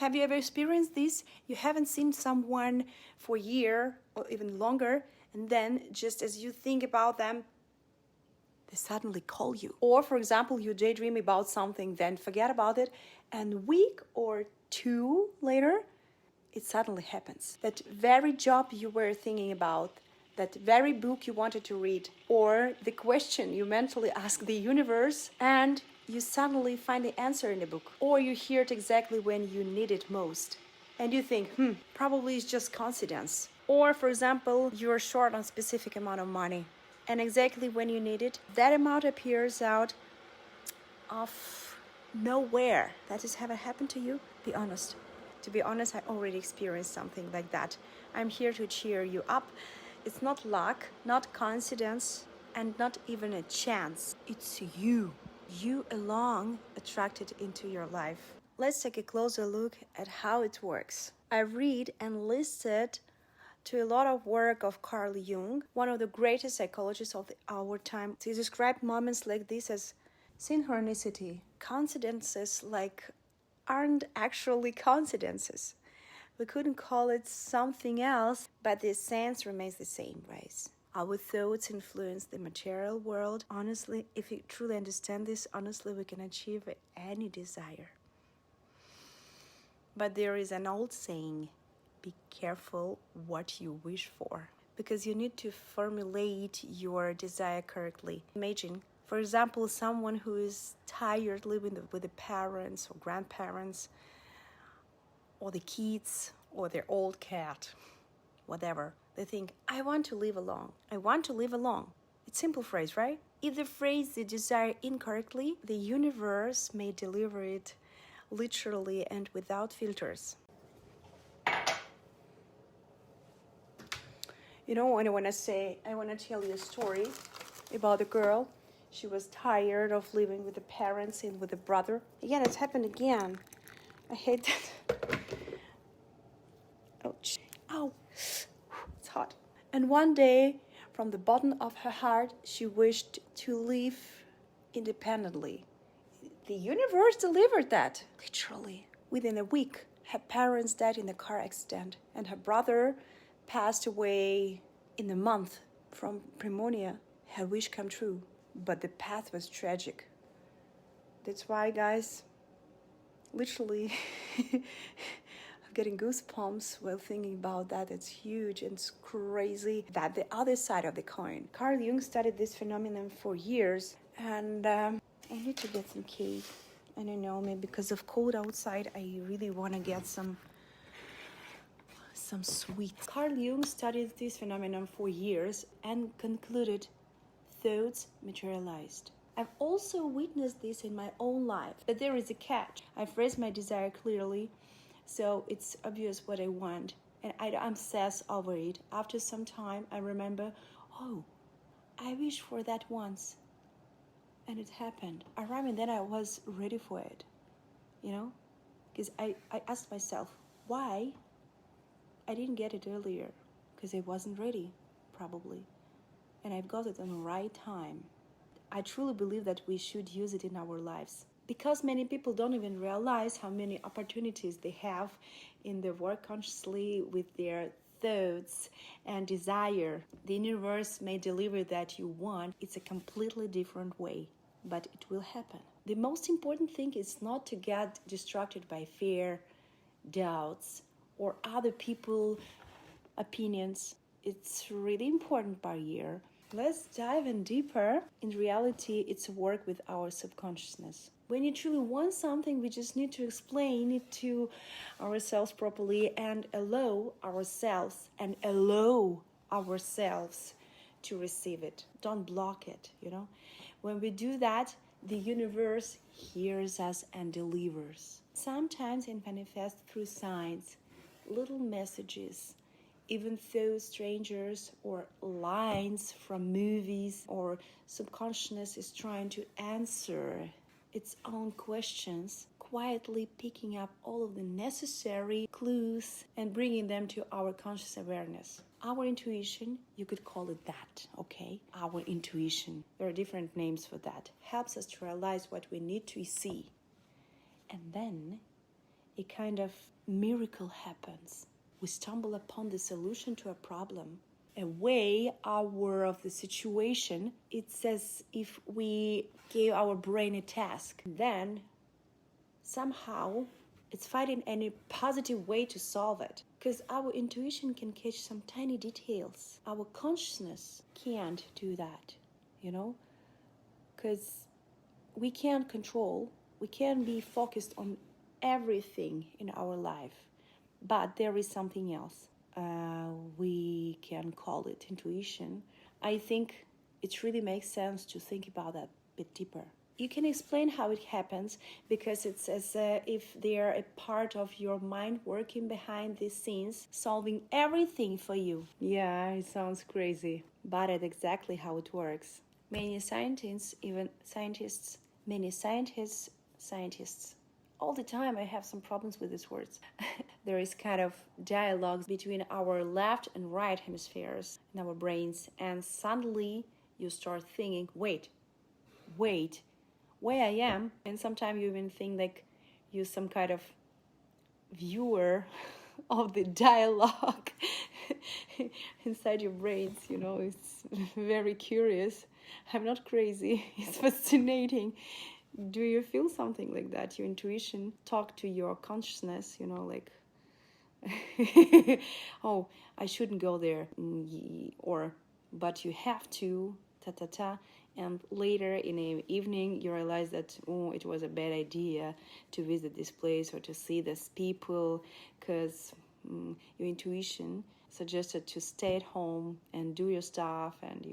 Have you ever experienced this? You haven't seen someone for a year or even longer, and then just as you think about them, they suddenly call you. Or, for example, you daydream about something, then forget about it, and a week or two later, it suddenly happens. That very job you were thinking about, that very book you wanted to read, or the question you mentally ask the universe, and you suddenly find the answer in the book. Or you hear it exactly when you need it most. And you think, probably it's just coincidence. Or, for example, you're short on a specific amount of money, and exactly when you need it, that amount appears out of nowhere. That has ever happened to you? Be honest. To be honest, I already experienced something like that. I'm here to cheer you up. It's not luck, not coincidence, and not even a chance. It's you. You alone attracted into your life. Let's take a closer look at how it works. I read and listened to a lot of work of Carl Jung, one of the greatest psychologists of our time. He described moments like this as synchronicity. Coincidences aren't actually coincidences. We couldn't call it something else, but the essence remains the same, right? Our thoughts influence the material world. Honestly, if you truly understand this, honestly, we can achieve any desire. But there is an old saying, be careful what you wish for, because you need to formulate your desire correctly. Imagine, for example, someone who is tired living with the parents or grandparents, or the kids, or their old cat, whatever. They think, I want to live alone. I want to live alone. It's a simple phrase, right? If they phrase the desire incorrectly, the universe may deliver it literally and without filters. You know, when I want to tell you a story about a girl. She was tired of living with the parents and with the brother. Again, it's happened again. I hate that. Ouch. Ow. It's hot. And one day, from the bottom of her heart, she wished to live independently. The universe delivered that, literally. Within a week, her parents died in a car accident, and her brother passed away in a month from pneumonia. Her wish came true, but the path was tragic. That's why, guys, literally, I'm getting goosebumps while thinking about that. It's huge and it's crazy. That the other side of the coin. Carl Jung studied this phenomenon for years, and I need to get some cake. I don't know, maybe because of cold outside, I really want to get some sweets. Carl Jung studied this phenomenon for years and concluded thoughts materialized. I've also witnessed this in my own life, but there is a catch. I've raised my desire clearly, so it's obvious what I want, and I obsess over it. After some time, I remember, oh, I wished for that once, and it happened. And then I was ready for it, because I asked myself, why I didn't get it earlier? Because I wasn't ready, probably, and I've got it in the right time. I truly believe that we should use it in our lives, because many people don't even realize how many opportunities they have in their work consciously with their thoughts and desire. The universe may deliver that you want. It's a completely different way, but it will happen. The most important thing is not to get distracted by fear, doubts, or other people's opinions. It's really important barrier. Let's dive in deeper. In reality, it's a work with our subconsciousness. When you truly want something, we just need to explain it to ourselves properly and allow ourselves to receive it. Don't block it, When we do that, the universe hears us and delivers. Sometimes it manifests through signs, little messages, even though strangers or lines from movies or subconsciousness is trying to answer its own questions, quietly picking up all of the necessary clues and bringing them to our conscious awareness. Our intuition, you could call it that, okay? Our intuition, there are different names for that, helps us to realize what we need to see. And then a kind of miracle happens. We stumble upon the solution to a problem, a way out of the situation. It's as if we gave our brain a task. Then, somehow, it's finding any positive way to solve it. Because our intuition can catch some tiny details. Our consciousness can't do that, Because we can't control, we can't be focused on everything in our life. But there is something else. We can call it intuition. I think it really makes sense to think about that a bit deeper. You can explain how it happens because it's as if they're a part of your mind working behind the scenes, solving everything for you. Yeah, it sounds crazy, but it's exactly how it works. Many scientists, all the time I have some problems with these words. There is kind of dialogue between our left and right hemispheres in our brains, and suddenly you start thinking, wait, where I am, and sometimes you even think like you're some kind of viewer of the dialogue inside your brains, it's very curious. I'm not crazy, it's fascinating. Do you feel something like that? Your intuition talk to your consciousness, like oh, I shouldn't go there, but you have to, and later in the evening you realize that it was a bad idea to visit this place or to see these people because your intuition suggested to stay at home and do your stuff and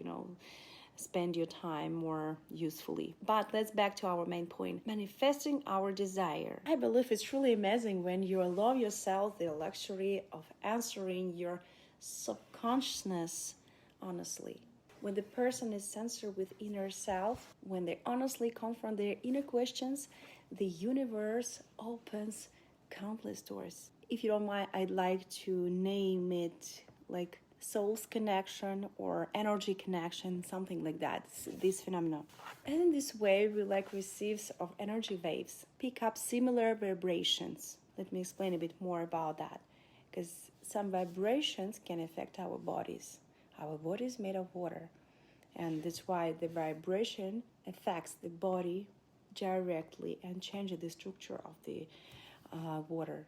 spend your time more usefully. But let's back to our main point, manifesting our desire. I believe it's really amazing when you allow yourself the luxury of answering your subconsciousness honestly. When the person is censored with inner self, when they honestly confront their inner questions, the universe opens countless doors. If you don't mind, I'd like to name it like soul's connection or energy connection, something like that, this phenomenon. And in this way, we receives of energy waves, pick up similar vibrations. Let me explain a bit more about that, because some vibrations can affect our bodies. Our body is made of water, and that's why the vibration affects the body directly and changes the structure of the water.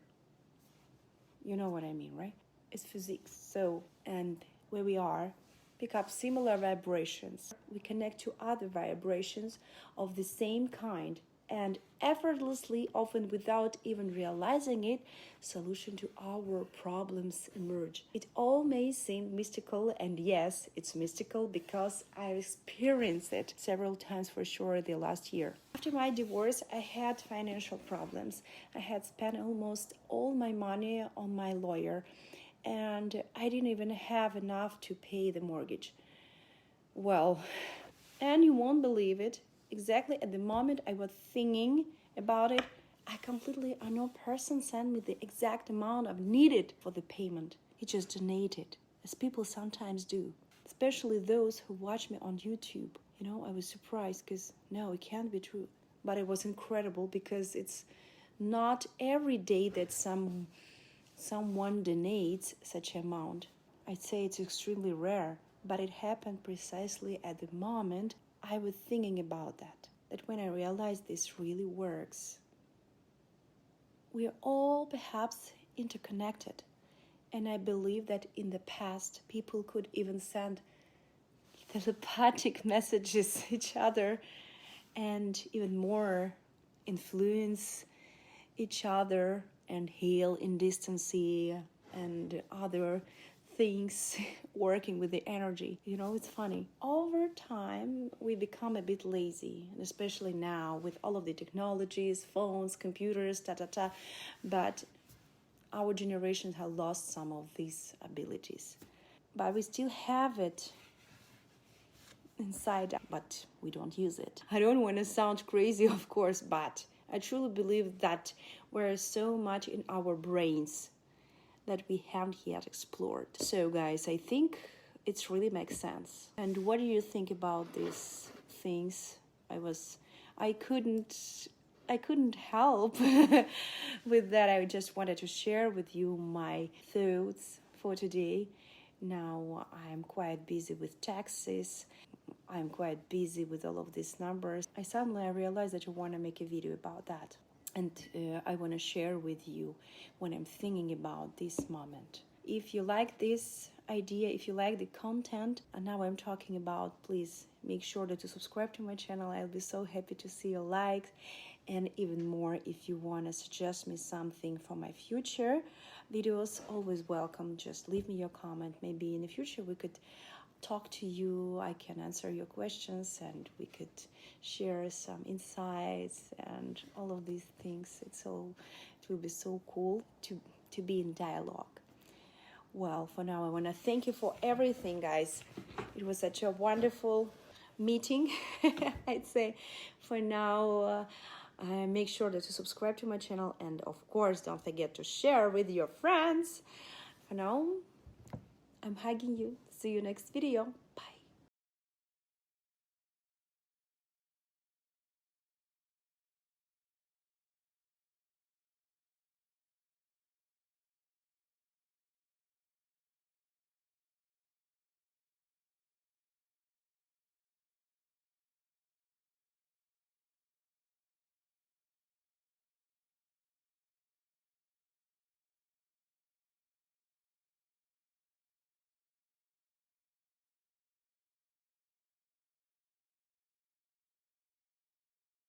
You know what I mean, right? It's physics. So, and where we are, pick up similar vibrations. We connect to other vibrations of the same kind, and effortlessly, often without even realizing it, solution to our problems emerge. It all may seem mystical, and yes, it's mystical because I've experienced it several times for sure the last year. After my divorce, I had financial problems. I had spent almost all my money on my lawyer, and I didn't even have enough to pay the mortgage. Well, and you won't believe it, exactly at the moment I was thinking about it, a completely unknown person sent me the exact amount I've needed for the payment. He just donated, as people sometimes do, especially those who watch me on YouTube. I was surprised because, no, it can't be true. But it was incredible because it's not every day that someone donates such amount. I'd say it's extremely rare, but it happened precisely at the moment I was thinking about that when I realized this really works. We are all perhaps interconnected, and I believe that in the past people could even send telepathic messages to each other and even more influence each other and heal in distance and other things working with the energy. It's funny. Over time, we become a bit lazy, and especially now with all of the technologies, phones, computers, but our generation has lost some of these abilities. But we still have it inside, but we don't use it. I don't want to sound crazy, of course, but I truly believe that there's so much in our brains that we haven't yet explored. So guys, I think it really makes sense. And what do you think about these things? I couldn't I couldn't help with that. I just wanted to share with you my thoughts for today. Now I'm quite busy with taxes. I'm quite busy with all of these numbers. I realized that I want to make a video about that. And I want to share with you when I'm thinking about this moment. If you like this idea, if you like the content and now I'm talking about, please make sure to subscribe to my channel. I'll be so happy to see your likes. And even more, if you want to suggest me something for my future videos, always welcome. Just leave me your comment. Maybe in the future we could talk to you. I can answer your questions and we could share some insights and all of these things. It will be so cool to be in dialogue. Well, for now, I want to thank you for everything, guys. It was such a wonderful meeting, I'd say. For now, make sure that you subscribe to my channel. And, of course, don't forget to share with your friends. For now, I'm hugging you. See you next video.